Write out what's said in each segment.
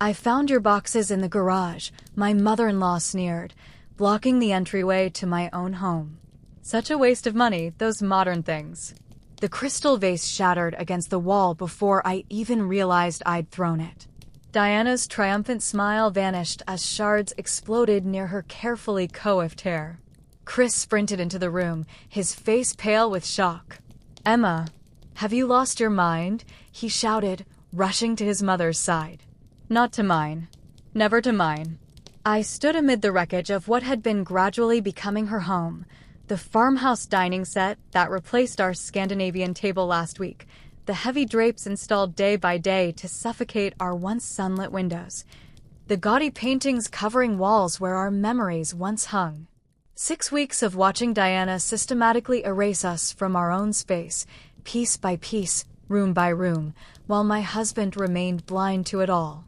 "I found your boxes in the garage," my mother-in-law sneered, blocking the entryway to my own home. Such a waste of money, those modern things. The crystal vase shattered against the wall before I even realized I'd thrown it. Diana's triumphant smile vanished as shards exploded near her carefully coiffed hair. Chris sprinted into the room, his face pale with shock. "Emma, have you lost your mind?" he shouted, rushing to his mother's side. "Not to mine. Never to mine." I stood amid the wreckage of what had been gradually becoming her home. The farmhouse dining set that replaced our Scandinavian table last week, the heavy drapes installed day by day to suffocate our once sunlit windows, the gaudy paintings covering walls where our memories once hung. 6 weeks of watching Diana systematically erase us from our own space, piece by piece, room by room, while my husband remained blind to it all.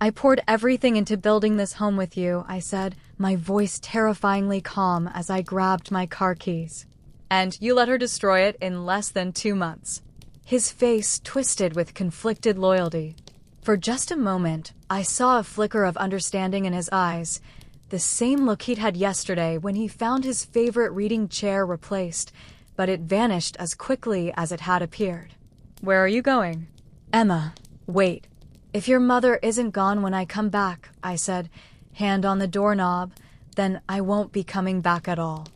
"I poured everything into building this home with you," I said, my voice terrifyingly calm as I grabbed my car keys. "And you let her destroy it in less than 2 months. His face twisted with conflicted loyalty. For just a moment, I saw a flicker of understanding in his eyes, the same look he'd had yesterday when he found his favorite reading chair replaced, but it vanished as quickly as it had appeared. "Where are you going?" "Emma, wait. If your mother isn't gone when I come back," I said, hand on the doorknob, "then I won't be coming back at all."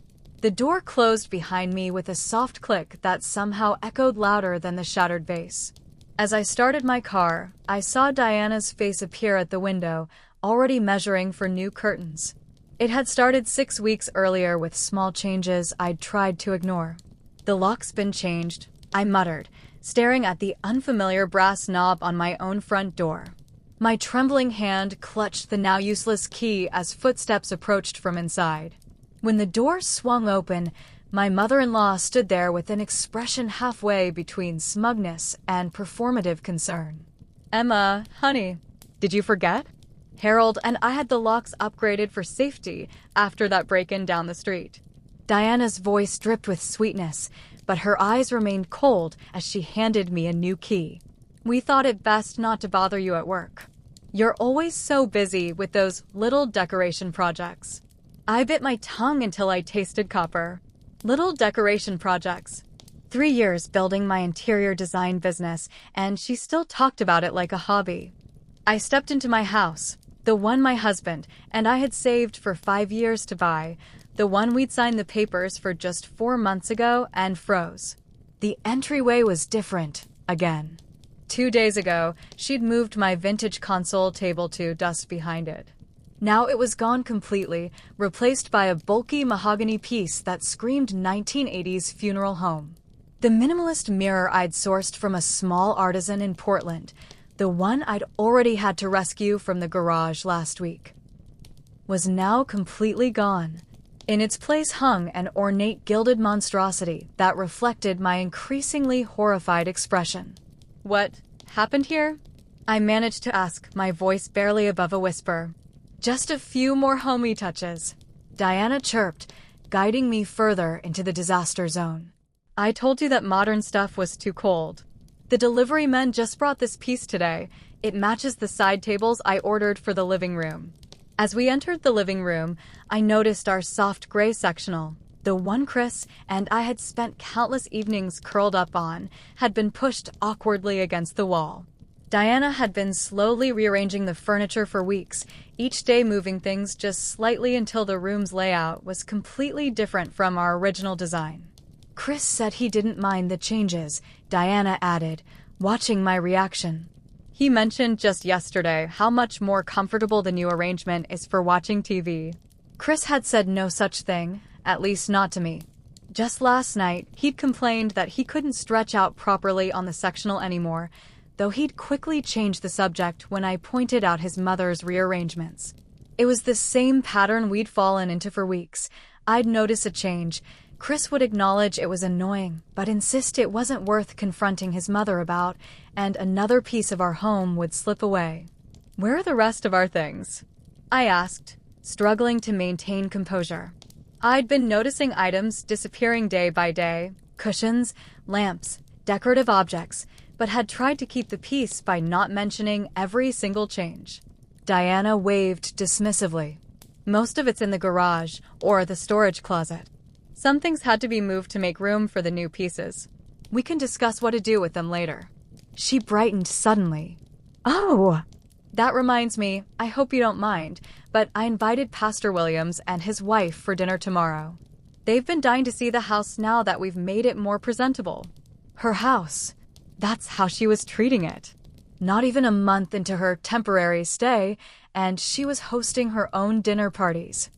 The door closed behind me with a soft click that somehow echoed louder than the shattered vase. As I started my car, I saw Diana's face appear at the window, already measuring for new curtains. It had started 6 weeks earlier with small changes I'd tried to ignore. "The lock's been changed," I muttered, staring at the unfamiliar brass knob on my own front door. My trembling hand clutched the now useless key as footsteps approached from inside. When the door swung open, my mother-in-law stood there with an expression halfway between smugness and performative concern. "Emma, honey, did you forget? Harold and I had the locks upgraded for safety after that break-in down the street." Diana's voice dripped with sweetness, but her eyes remained cold as she handed me a new key. "We thought it best not to bother you at work. You're always so busy with those little decoration projects." I bit my tongue until I tasted copper. Little decoration projects. 3 years building my interior design business, and she still talked about it like a hobby. I stepped into my house, the one my husband and I had saved for 5 years to buy, the one we'd signed the papers for just 4 months ago, and froze. The entryway was different, again. 2 days ago, she'd moved my vintage console table to dust behind it. Now it was gone completely, replaced by a bulky mahogany piece that screamed 1980s funeral home. The minimalist mirror I'd sourced from a small artisan in Portland, the one I'd already had to rescue from the garage last week, was now completely gone. In its place hung an ornate gilded monstrosity that reflected my increasingly horrified expression. "What happened here?" I managed to ask, my voice barely above a whisper. "Just a few more homey touches," Diana chirped, guiding me further into the disaster zone. "I told you that modern stuff was too cold. The delivery men just brought this piece today. It matches the side tables I ordered for the living room." As we entered the living room, I noticed our soft gray sectional, the one Chris and I had spent countless evenings curled up on, had been pushed awkwardly against the wall. Diana had been slowly rearranging the furniture for weeks, each day moving things just slightly until the room's layout was completely different from our original design. "Chris said he didn't mind the changes," Diana added, watching my reaction. "He mentioned just yesterday how much more comfortable the new arrangement is for watching TV. Chris had said no such thing, at least not to me. Just last night, he'd complained that he couldn't stretch out properly on the sectional anymore, though he'd quickly changed the subject when I pointed out his mother's rearrangements. It was the same pattern we'd fallen into for weeks. I'd notice a change. Chris would acknowledge it was annoying, but insist it wasn't worth confronting his mother about, and another piece of our home would slip away. "Where are the rest of our things?" I asked, struggling to maintain composure. I'd been noticing items disappearing day by day, cushions, lamps, decorative objects, but had tried to keep the peace by not mentioning every single change. Diana waved dismissively. Most of it's in the garage or the storage closet. Some things had to be moved to make room for the new pieces. We can discuss what to do with them later. She brightened suddenly. Oh! That reminds me, I hope you don't mind, but I invited Pastor Williams and his wife for dinner tomorrow. They've been dying to see the house now that we've made it more presentable. Her house. That's how she was treating it. Not even a month into her temporary stay, and she was hosting her own dinner parties.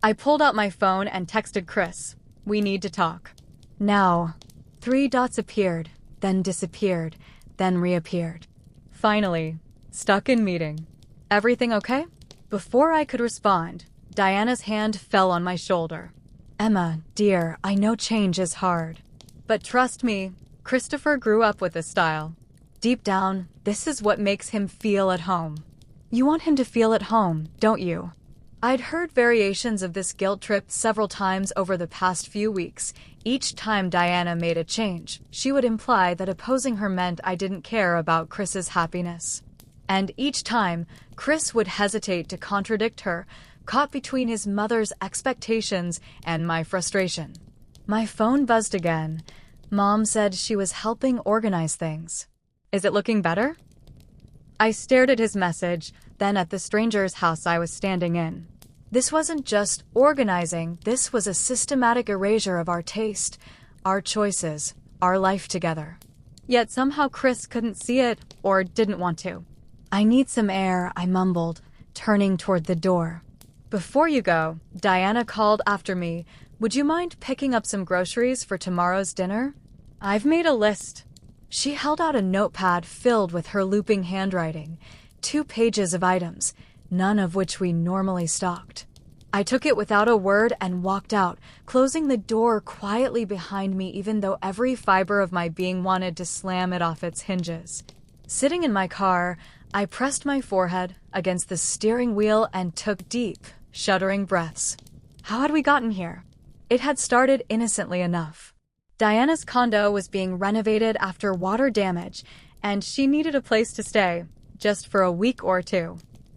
I pulled out my phone and texted Chris. We need to talk. Now. 3 dots appeared, then disappeared, then reappeared. Finally, stuck in meeting. Everything okay? Before I could respond, Diana's hand fell on my shoulder. Emma, dear, I know change is hard. But trust me, Christopher grew up with this style. Deep down, this is what makes him feel at home. You want him to feel at home, don't you? I'd heard variations of this guilt trip several times over the past few weeks. Each time Diana made a change, she would imply that opposing her meant I didn't care about Chris's happiness. And each time, Chris would hesitate to contradict her, caught between his mother's expectations and my frustration. My phone buzzed again. Mom said she was helping organize things. Is it looking better? I stared at his message, then at the stranger's house I was standing in. This wasn't just organizing, this was a systematic erasure of our taste, our choices, our life together. Yet somehow Chris couldn't see it, or didn't want to. I need some air, I mumbled, turning toward the door. Before you go, Diana called after me. Would you mind picking up some groceries for tomorrow's dinner? I've made a list. She held out a notepad filled with her looping handwriting, 2 pages of items, none of which we normally stocked. I took it without a word and walked out, closing the door quietly behind me even though every fiber of my being wanted to slam it off its hinges. Sitting in my car, I pressed my forehead against the steering wheel and took deep, shuddering breaths. How had we gotten here? It had started innocently enough. Diana's condo was being renovated after water damage, and she needed a place to stay, just for a week or 2.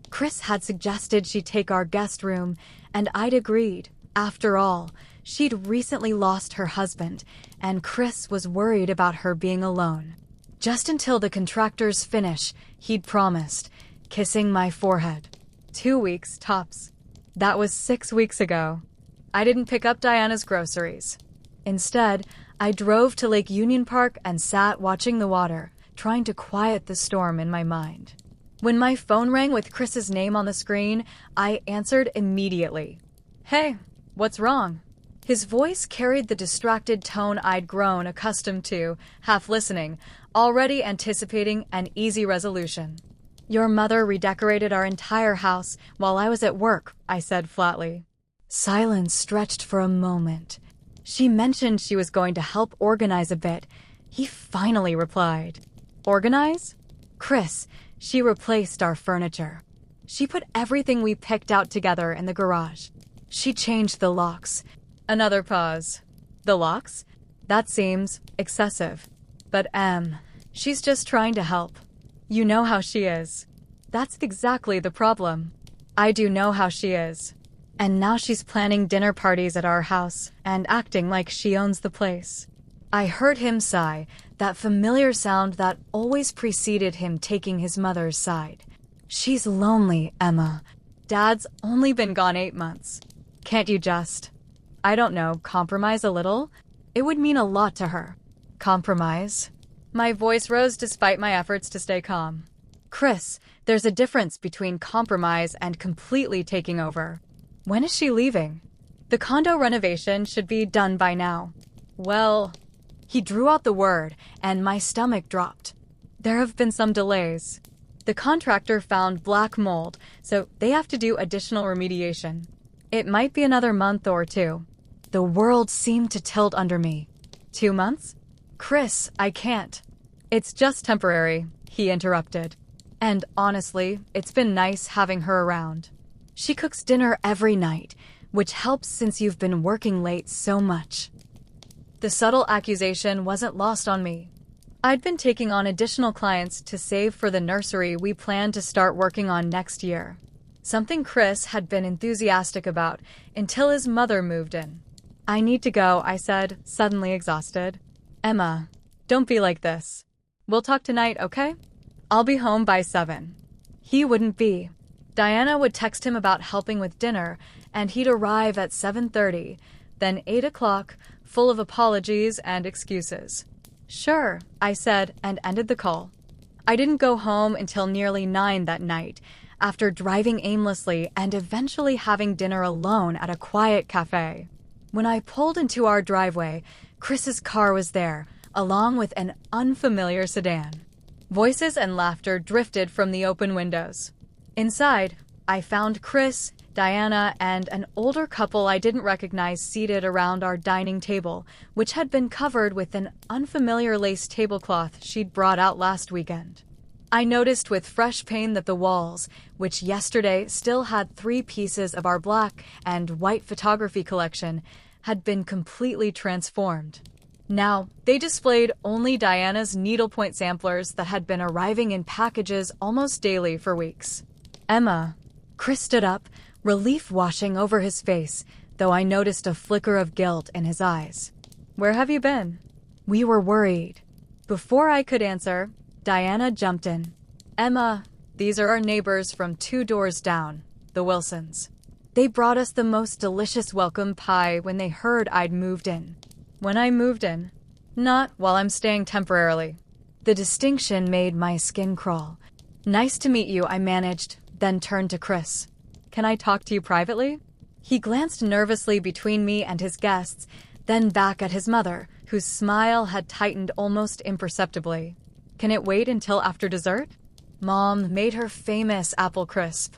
Chris had suggested she take our guest room, and I'd agreed. After all, she'd recently lost her husband, and Chris was worried about her being alone. Just until the contractor's finish, he'd promised, kissing my forehead. 2 weeks, tops. That was 6 weeks ago. I didn't pick up Diana's groceries. Instead, I drove to Lake Union Park and sat watching the water, trying to quiet the storm in my mind. When my phone rang with Chris's name on the screen, I answered immediately. Hey, what's wrong? His voice carried the distracted tone I'd grown accustomed to, half listening, already anticipating an easy resolution. Your mother redecorated our entire house while I was at work, I said flatly. Silence stretched for a moment. She mentioned she was going to help organize a bit. He finally replied. Organize? Chris, she replaced our furniture. She put everything we picked out together in the garage. She changed the locks. Another pause. The locks? That seems excessive. But she's just trying to help. You know how she is. That's exactly the problem. I do know how she is. And now she's planning dinner parties at our house and acting like she owns the place. I heard him sigh, that familiar sound that always preceded him taking his mother's side. She's lonely, Emma. Dad's only been gone 8 months. Can't you just, I don't know, compromise a little? It would mean a lot to her. Compromise? My voice rose despite my efforts to stay calm. Chris, there's a difference between compromise and completely taking over. When is she leaving? The condo renovation should be done by now. Well, he drew out the word, and my stomach dropped. There have been some delays. The contractor found black mold, so they have to do additional remediation. It might be another month or 2. The world seemed to tilt under me. 2 months? Chris, I can't. It's just temporary, he interrupted. And honestly, it's been nice having her around. She cooks dinner every night, which helps since you've been working late so much. The subtle accusation wasn't lost on me. I'd been taking on additional clients to save for the nursery we planned to start working on next year. Something Chris had been enthusiastic about until his mother moved in. "I need to go," I said, suddenly exhausted. "Emma, don't be like this. We'll talk tonight, okay? I'll be home by 7. He wouldn't be. Diana would text him about helping with dinner, and he'd arrive at 7:30, then 8 o'clock, full of apologies and excuses. "Sure," I said, and ended the call. I didn't go home until nearly 9 that night, after driving aimlessly and eventually having dinner alone at a quiet cafe. When I pulled into our driveway, Chris's car was there, along with an unfamiliar sedan. Voices and laughter drifted from the open windows. Inside, I found Chris, Diana, and an older couple I didn't recognize seated around our dining table, which had been covered with an unfamiliar lace tablecloth she'd brought out last weekend. I noticed with fresh pain that the walls, which yesterday still had 3 pieces of our black and white photography collection, had been completely transformed. Now, they displayed only Diana's needlepoint samplers that had been arriving in packages almost daily for weeks. "Emma." Chris stood up, relief washing over his face, though I noticed a flicker of guilt in his eyes. "Where have you been?" "We were worried." Before I could answer, Diana jumped in. "Emma, these are our neighbors from 2 doors down, the Wilsons. They brought us the most delicious welcome pie when they heard I'd moved in." "When I moved in?" "Not while I'm staying temporarily." The distinction made my skin crawl. "Nice to meet you," I managed, then turned to Chris. "Can I talk to you privately?" He glanced nervously between me and his guests, then back at his mother, whose smile had tightened almost imperceptibly. "Can it wait until after dessert?" Mom made her famous apple crisp.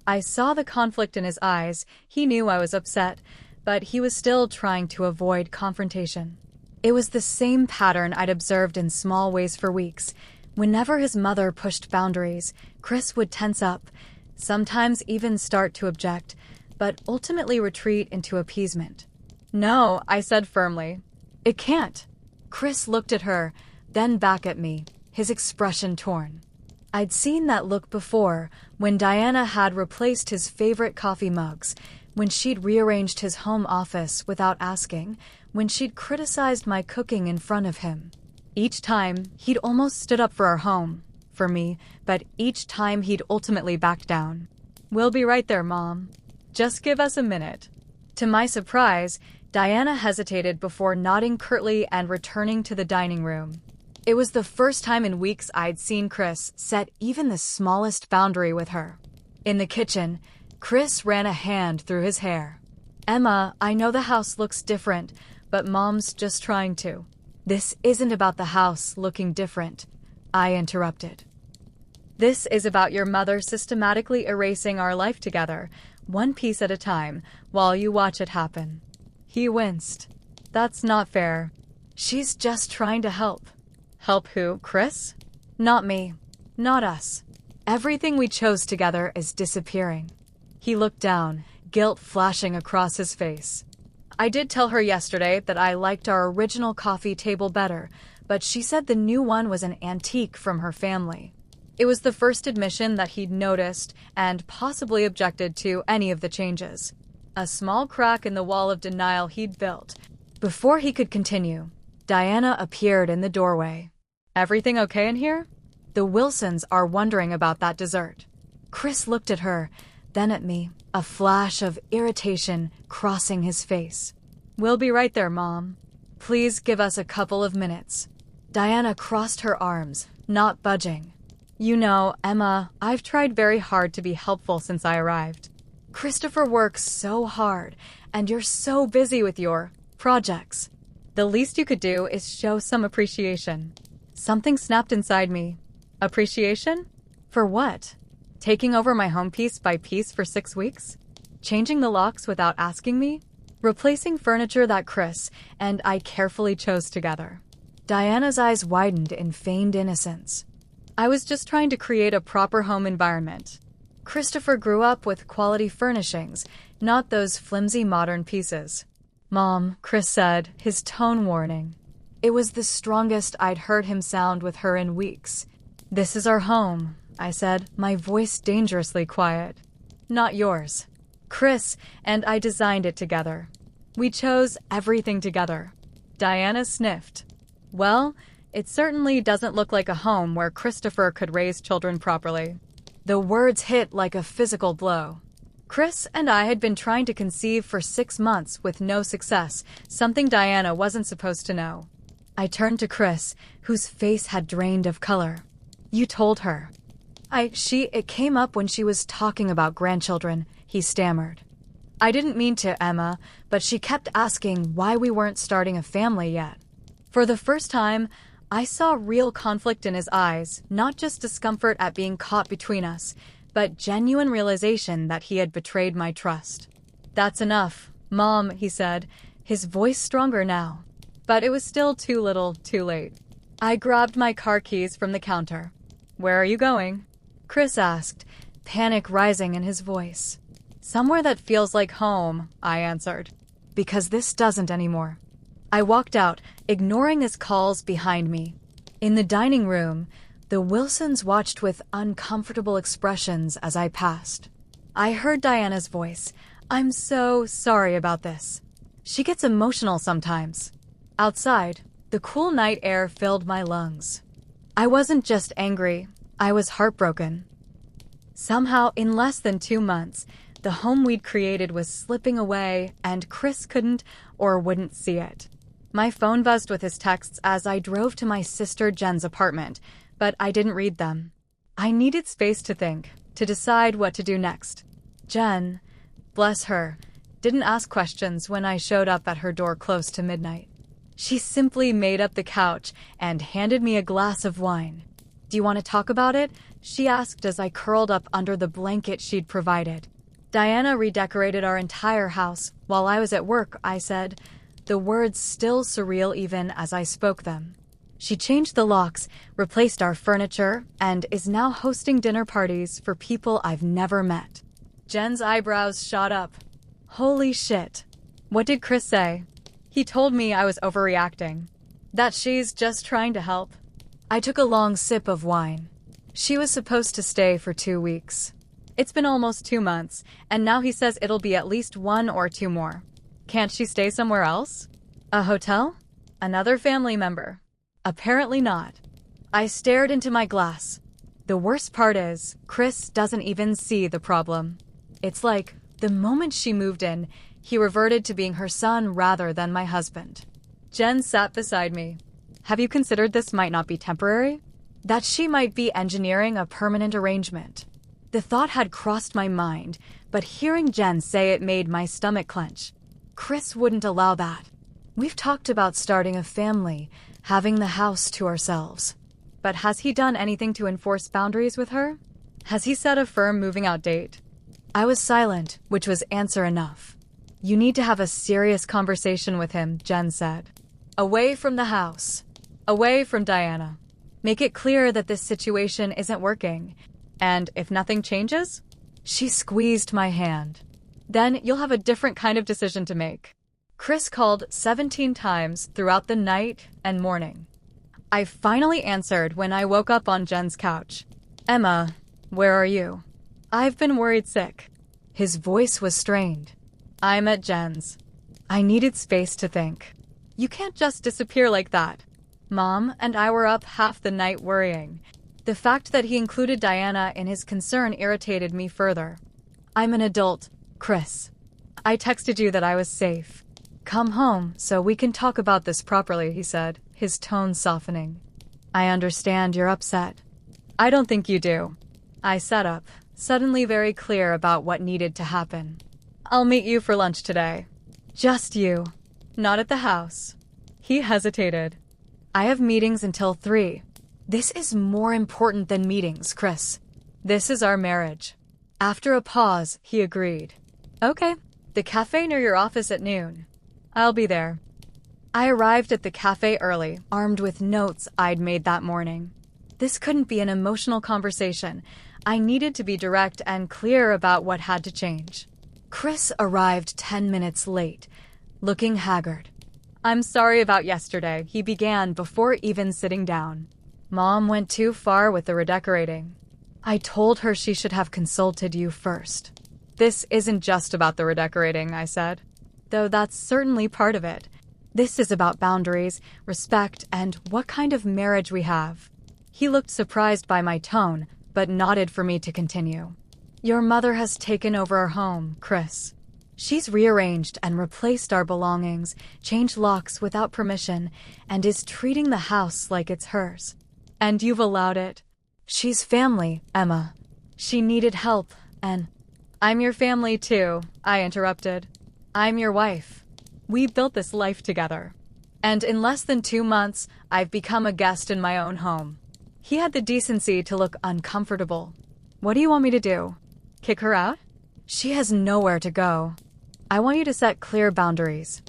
I saw the conflict in his eyes. He knew I was upset, but he was still trying to avoid confrontation. It was the same pattern I'd observed in small ways for weeks. Whenever his mother pushed boundaries, Chris would tense up, sometimes even start to object, but ultimately retreat into appeasement. "No," I said firmly. "It can't." Chris looked at her, then back at me, his expression torn. I'd seen that look before, when Diana had replaced his favorite coffee mugs, when she'd rearranged his home office without asking, when she'd criticized my cooking in front of him. Each time, he'd almost stood up for our home, for me, but each time he'd ultimately backed down. "We'll be right there, Mom. Just give us a minute." To my surprise, Diana hesitated before nodding curtly and returning to the dining room. It was the first time in weeks I'd seen Chris set even the smallest boundary with her. In the kitchen, Chris ran a hand through his hair. "Emma, I know the house looks different, but Mom's just trying to." "This isn't about the house looking different," I interrupted. "This is about your mother systematically erasing our life together, one piece at a time, while you watch it happen." He winced. "That's not fair." "She's just trying to help." "Help who, Chris?" "Not me. Not us. Everything we chose together is disappearing." He looked down, guilt flashing across his face. "I did tell her yesterday that I liked our original coffee table better, but she said the new one was an antique from her family." It was the first admission that he'd noticed and possibly objected to any of the changes. A small crack in the wall of denial he'd built. Before he could continue, Diana appeared in the doorway. "Everything okay in here?" "The Wilsons are wondering about that dessert." Chris looked at her, then at me, a flash of irritation crossing his face. "We'll be right there, Mom. Please give us a couple of minutes." Diana crossed her arms, not budging. "You know, Emma, I've tried very hard to be helpful since I arrived. Christopher works so hard, and you're so busy with your projects. The least you could do is show some appreciation." Something snapped inside me. Appreciation? For what? Taking over my home piece by piece for 6 weeks? Changing the locks without asking me? Replacing furniture that Chris and I carefully chose together? Diana's eyes widened in feigned innocence. "I was just trying to create a proper home environment. Christopher grew up with quality furnishings, not those flimsy modern pieces." "Mom," Chris said, his tone warning. It was the strongest I'd heard him sound with her in weeks. "This is our home," I said, my voice dangerously quiet. "Not yours. Chris and I designed it together. We chose everything together." Diana sniffed. "Well, it certainly doesn't look like a home where Christopher could raise children properly." The words hit like a physical blow. Chris and I had been trying to conceive for 6 months with no success, something Diana wasn't supposed to know. I turned to Chris, whose face had drained of color. "You told her." It came up when she was talking about grandchildren," he stammered. "I didn't mean to, Emma, but she kept asking why we weren't starting a family yet." For the first time, I saw real conflict in his eyes, not just discomfort at being caught between us, but genuine realization that he had betrayed my trust. "That's enough, Mom," he said, his voice stronger now. But it was still too little, too late. I grabbed my car keys from the counter. "Where are you going?" Chris asked, panic rising in his voice. "Somewhere that feels like home," I answered. "Because this doesn't anymore." I walked out, ignoring his calls behind me. In the dining room, the Wilsons watched with uncomfortable expressions as I passed. I heard Diana's voice. "I'm so sorry about this." She gets emotional sometimes. Outside, the cool night air filled my lungs. I wasn't just angry, I was heartbroken. Somehow, in less than 2 months, the home we'd created was slipping away, and Chris couldn't or wouldn't see it. My phone buzzed with his texts as I drove to my sister Jen's apartment, but I didn't read them. I needed space to think, to decide what to do next. Jen, bless her, didn't ask questions when I showed up at her door close to midnight. She simply made up the couch and handed me a glass of wine. "Do you want to talk about it?" she asked as I curled up under the blanket she'd provided. "Diana redecorated our entire house while I was at work," I said, the words still surreal even as I spoke them. "She changed the locks, replaced our furniture, and is now hosting dinner parties for people I've never met." Jen's eyebrows shot up. "Holy shit. What did Chris say?" "He told me I was overreacting. That she's just trying to help." I took a long sip of wine. She was supposed to stay for 2 weeks. It's been almost 2 months, and now he says it'll be at least 1 or 2 more. Can't she stay somewhere else? A hotel? Another family member? Apparently not. I stared into my glass. The worst part is, Chris doesn't even see the problem. It's like, the moment she moved in, he reverted to being her son rather than my husband. Jen sat beside me. "Have you considered this might not be temporary? That she might be engineering a permanent arrangement?" The thought had crossed my mind, but hearing Jen say it made my stomach clench. Chris wouldn't allow that. We've talked about starting a family, having the house to ourselves. But has he done anything to enforce boundaries with her? Has he set a firm moving out date? I was silent, which was answer enough. "You need to have a serious conversation with him," Jen said. "Away from the house. Away from Diana. Make it clear that this situation isn't working. And if nothing changes?" She squeezed my hand. "Then you'll have a different kind of decision to make." Chris called 17 times throughout the night and morning. I finally answered when I woke up on Jen's couch. "Emma, where are you?" "I've been worried sick." His voice was strained. "I'm at Jen's." I needed space to think. You can't just disappear like that. Mom and I were up half the night worrying. The fact that he included Diana in his concern irritated me further. "I'm an adult, Chris. I texted you that I was safe. Come home so we can talk about this properly," he said, his tone softening. "I understand you're upset." "I don't think you do." I sat up, suddenly very clear about what needed to happen. "I'll meet you for lunch today." "Just you." "Not at the house." He hesitated. "I have meetings until 3. This is more important than meetings, Chris. This is our marriage." After a pause, he agreed. "Okay, the cafe near your office at noon. I'll be there." I arrived at the cafe early, armed with notes I'd made that morning. This couldn't be an emotional conversation. I needed to be direct and clear about what had to change. Chris arrived 10 minutes late, looking haggard. I'm sorry about yesterday, he began before even sitting down. Mom went too far with the redecorating. I told her she should have consulted you first. This isn't just about the redecorating, I said. Though that's certainly part of it. This is about boundaries, respect, and what kind of marriage we have. He looked surprised by my tone, but nodded for me to continue. Your mother has taken over our home, Chris. She's rearranged and replaced our belongings, changed locks without permission, and is treating the house like it's hers. And you've allowed it. She's family, Emma. She needed help, and... I'm your family too, I interrupted. I'm your wife. We built this life together. And in less than 2 months, I've become a guest in my own home. He had the decency to look uncomfortable. What do you want me to do? Kick her out? She has nowhere to go. I want you to set clear boundaries.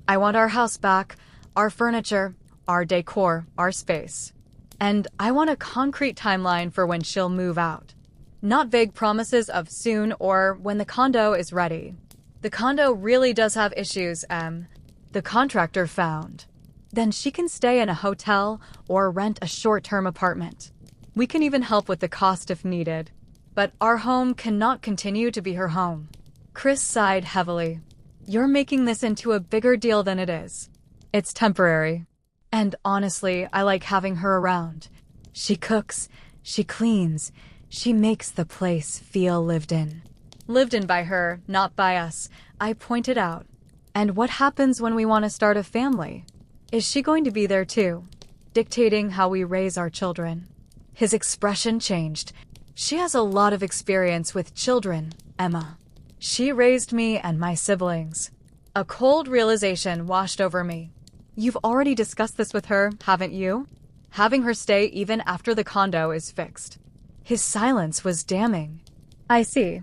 I want our house back, our furniture, our decor, our space. And I want a concrete timeline for when she'll move out. Not vague promises of soon or when the condo is ready. The condo really does have issues, the contractor found. Then she can stay in a hotel or rent a short-term apartment. We can even help with the cost if needed. But our home cannot continue to be her home. Chris sighed heavily. You're making this into a bigger deal than it is. It's temporary. And honestly, I like having her around. She cooks, she cleans, she makes the place feel lived in. Lived in by her, not by us, I pointed out. And what happens when we want to start a family? Is she going to be there too, dictating how we raise our children? His expression changed. She has a lot of experience with children, Emma. She raised me and my siblings. A cold realization washed over me. You've already discussed this with her, haven't you? Having her stay even after the condo is fixed. His silence was damning. I see.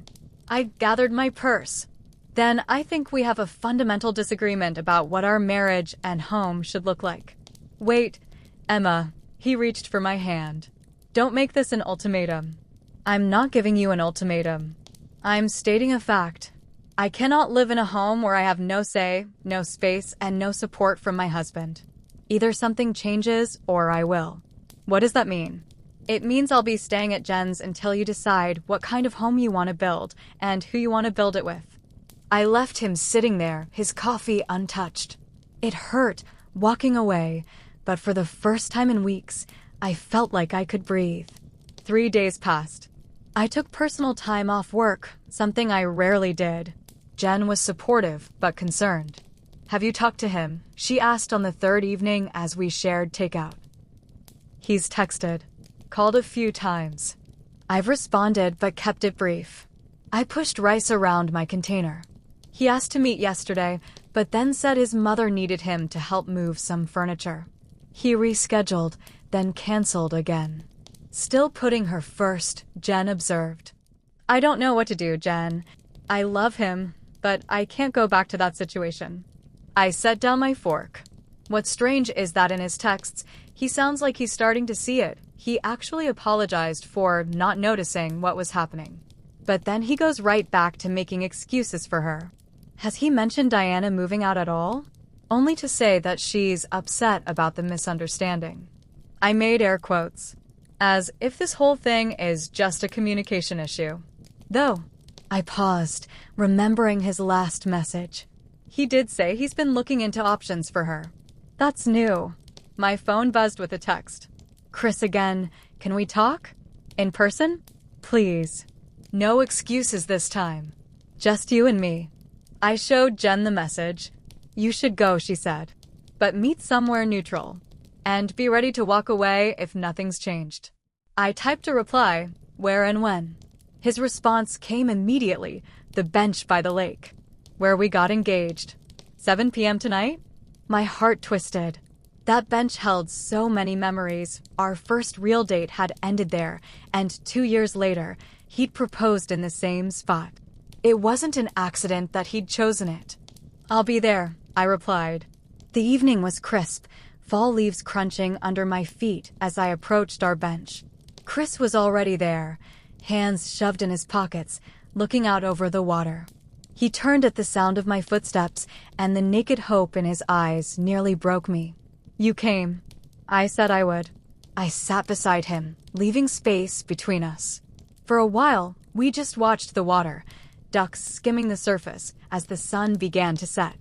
I gathered my purse. Then I think we have a fundamental disagreement about what our marriage and home should look like. Wait, Emma. He reached for my hand. Don't make this an ultimatum. I'm not giving you an ultimatum. I'm stating a fact. I cannot live in a home where I have no say, no space, and no support from my husband. Either something changes or I will. What does that mean? It means I'll be staying at Jen's until you decide what kind of home you want to build and who you want to build it with. I left him sitting there, his coffee untouched. It hurt, walking away, but for the first time in weeks, I felt like I could breathe. 3 days passed. I took personal time off work, something I rarely did. Jen was supportive, but concerned. Have you talked to him? She asked on the 3rd evening as we shared takeout. He's texted. Called a few times. I've responded, but kept it brief. I pushed rice around my container. He asked to meet yesterday, but then said his mother needed him to help move some furniture. He rescheduled, then canceled again. Still putting her first, Jen observed. I don't know what to do, Jen. I love him, but I can't go back to that situation. I set down my fork. What's strange is that in his texts, he sounds like he's starting to see it. He actually apologized for not noticing what was happening. But then he goes right back to making excuses for her. Has he mentioned Diana moving out at all? Only to say that she's upset about the misunderstanding. I made air quotes. As if this whole thing is just a communication issue. Though, I paused, remembering his last message. He did say he's been looking into options for her. That's new. My phone buzzed with a text. Chris again, can we talk? In person? Please. No excuses this time. Just you and me. I showed Jen the message. You should go, she said. But meet somewhere neutral. And be ready to walk away if nothing's changed. I typed a reply, where and when. His response came immediately, the bench by the lake, where we got engaged. 7 p.m. tonight? My heart twisted. That bench held so many memories. Our first real date had ended there, and 2 years later, he'd proposed in the same spot. It wasn't an accident that he'd chosen it. I'll be there, I replied. The evening was crisp, fall leaves crunching under my feet as I approached our bench. Chris was already there, hands shoved in his pockets, looking out over the water. He turned at the sound of my footsteps, and the naked hope in his eyes nearly broke me. "You came." I said I would. I sat beside him, leaving space between us. For a while, we just watched the water, ducks skimming the surface as the sun began to set.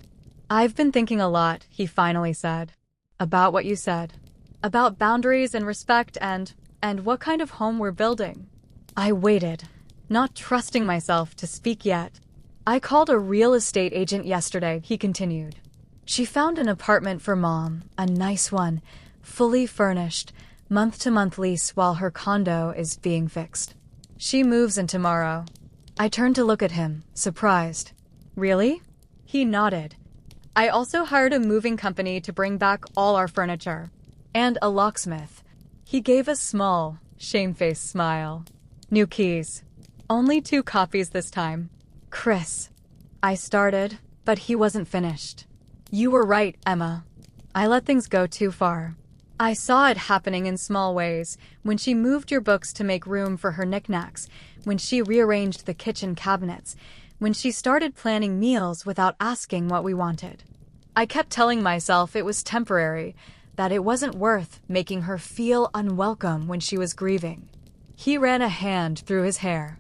"I've been thinking a lot," he finally said. "About what you said. About boundaries and respect and what kind of home we're building." I waited, not trusting myself to speak yet. "I called a real estate agent yesterday," he continued. "She found an apartment for Mom, a nice one, fully furnished, month-to-month lease while her condo is being fixed. She moves in tomorrow." I turned to look at him, surprised. "Really?" He nodded. "I also hired a moving company to bring back all our furniture. And a locksmith." He gave a small, shamefaced smile. "New keys. Only 2 copies this time." "Chris," I started, but he wasn't finished. "You were right, Emma. I let things go too far. I saw it happening in small ways, when she moved your books to make room for her knickknacks, when she rearranged the kitchen cabinets, when she started planning meals without asking what we wanted. I kept telling myself it was temporary, that it wasn't worth making her feel unwelcome when she was grieving." He ran a hand through his hair.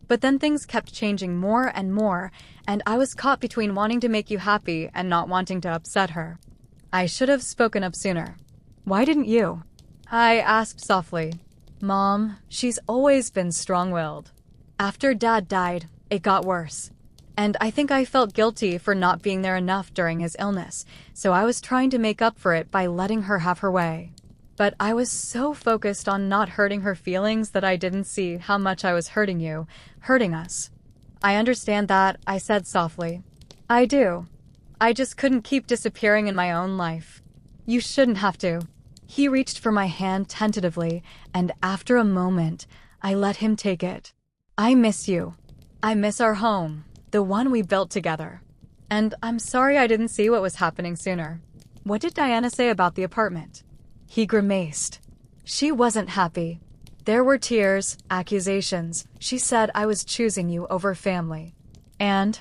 "But then things kept changing more and more, and I was caught between wanting to make you happy and not wanting to upset her. I should have spoken up sooner." "Why didn't you?" I asked softly. "Mom, she's always been strong-willed. After Dad died, it got worse. And I think I felt guilty for not being there enough during his illness, so I was trying to make up for it by letting her have her way. But I was so focused on not hurting her feelings that I didn't see how much I was hurting you, hurting us." "I understand that," I said softly. "I do. I just couldn't keep disappearing in my own life. You shouldn't have to." He reached for my hand tentatively, and after a moment, I let him take it. "I miss you. I miss our home, the one we built together. And I'm sorry I didn't see what was happening sooner." "What did Diana say about the apartment?" He grimaced. "She wasn't happy. There were tears, accusations. She said I was choosing you over family. And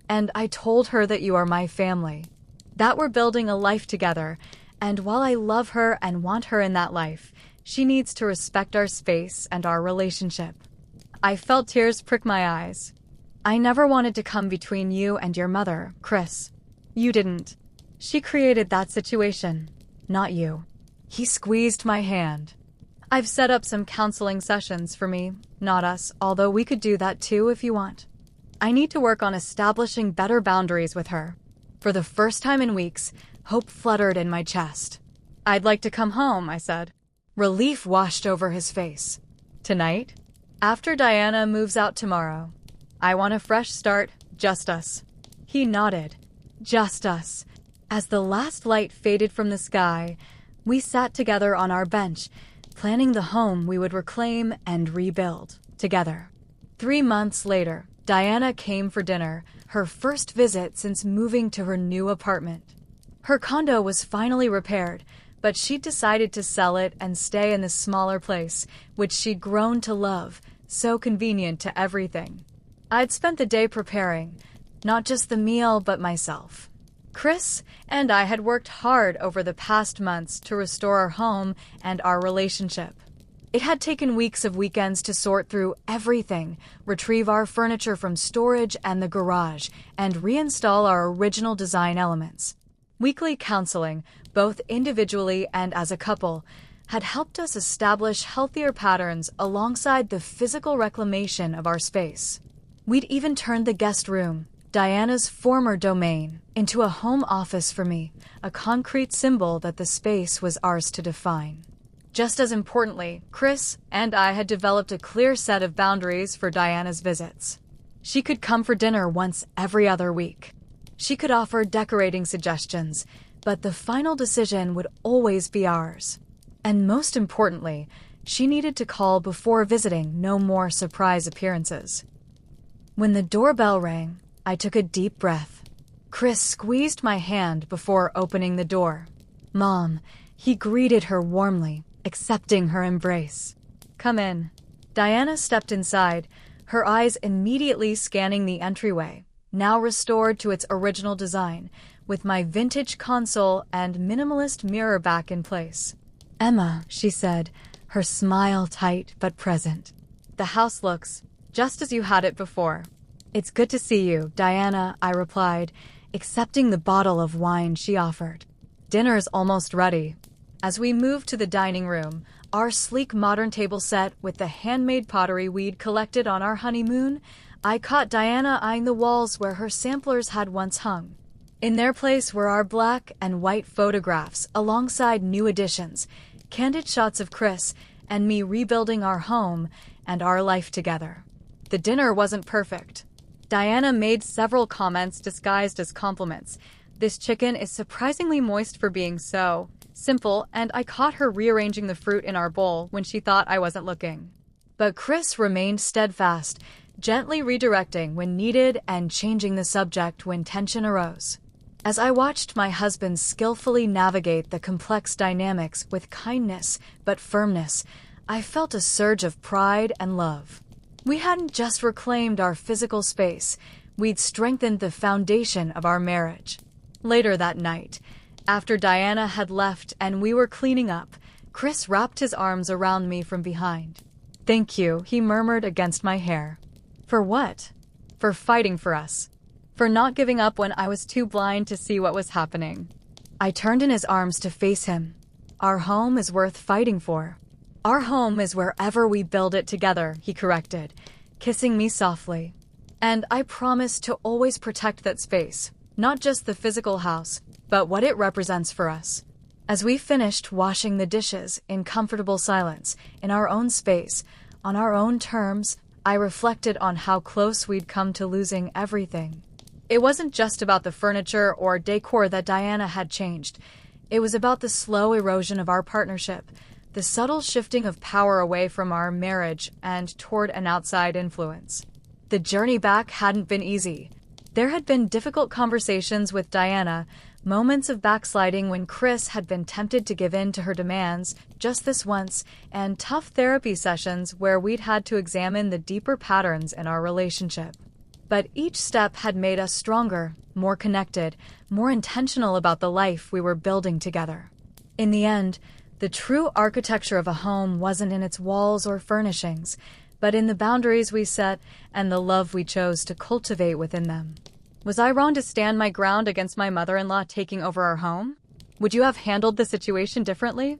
I told her that you are my family. That we're building a life together, and while I love her and want her in that life, she needs to respect our space and our relationship." I felt tears prick my eyes. "I never wanted to come between you and your mother, Chris. You didn't. She created that situation, not you." He squeezed my hand. "I've set up some counseling sessions for me, not us, although we could do that too if you want. I need to work on establishing better boundaries with her." For the first time in weeks, hope fluttered in my chest. "I'd like to come home," I said. Relief washed over his face. "Tonight? After Diana moves out tomorrow. I want a fresh start, just us." He nodded. Just us. As the last light faded from the sky, we sat together on our bench, planning the home we would reclaim and rebuild together. 3 months later, Diana came for dinner, her first visit since moving to her new apartment. Her condo was finally repaired, but she'd decided to sell it and stay in the smaller place, which she'd grown to love, so convenient to everything. I'd spent the day preparing, not just the meal, but myself. Chris and I had worked hard over the past months to restore our home and our relationship. It had taken weeks of weekends to sort through everything, retrieve our furniture from storage and the garage, and reinstall our original design elements. Weekly counseling, both individually and as a couple, had helped us establish healthier patterns alongside the physical reclamation of our space. We'd even turned the guest room, Diana's former domain, into a home office for me, a concrete symbol that the space was ours to define. Just as importantly, Chris and I had developed a clear set of boundaries for Diana's visits. She could come for dinner once every other week. She could offer decorating suggestions, but the final decision would always be ours. And most importantly, she needed to call before visiting, no more surprise appearances. When the doorbell rang, I took a deep breath. Chris squeezed my hand before opening the door. "Mom," he greeted her warmly, accepting her embrace. "Come in." Diana stepped inside, her eyes immediately scanning the entryway, now restored to its original design, with my vintage console and minimalist mirror back in place. "Emma," she said, her smile tight but present. "The house looks just as you had it before." "It's good to see you, Diana," I replied, accepting the bottle of wine she offered. "Dinner's almost ready." As we moved to the dining room, our sleek modern table set with the handmade pottery we'd collected on our honeymoon, I caught Diana eyeing the walls where her samplers had once hung. In their place were our black and white photographs alongside new additions, candid shots of Chris and me rebuilding our home and our life together. The dinner wasn't perfect. Diana made several comments disguised as compliments. "This chicken is surprisingly moist for being so simple," and I caught her rearranging the fruit in our bowl when she thought I wasn't looking. But Chris remained steadfast, gently redirecting when needed and changing the subject when tension arose. As I watched my husband skillfully navigate the complex dynamics with kindness but firmness, I felt a surge of pride and love. We hadn't just reclaimed our physical space, we'd strengthened the foundation of our marriage. Later that night, after Diana had left and we were cleaning up, Chris wrapped his arms around me from behind. "Thank you," he murmured against my hair. "For what?" "For fighting for us. For not giving up when I was too blind to see what was happening." I turned in his arms to face him. "Our home is worth fighting for." "Our home is wherever we build it together," he corrected, kissing me softly. "And I promise to always protect that space, not just the physical house, but what it represents for us." As we finished washing the dishes in comfortable silence, in our own space, on our own terms, I reflected on how close we'd come to losing everything. It wasn't just about the furniture or decor that Diana had changed. It was about the slow erosion of our partnership, the subtle shifting of power away from our marriage and toward an outside influence. The journey back hadn't been easy. There had been difficult conversations with Diana, moments of backsliding when Chris had been tempted to give in to her demands just this once, and tough therapy sessions where we'd had to examine the deeper patterns in our relationship. But each step had made us stronger, more connected, more intentional about the life we were building together. In the end, the true architecture of a home wasn't in its walls or furnishings, but in the boundaries we set and the love we chose to cultivate within them. Was I wrong to stand my ground against my mother-in-law taking over our home? Would you have handled the situation differently?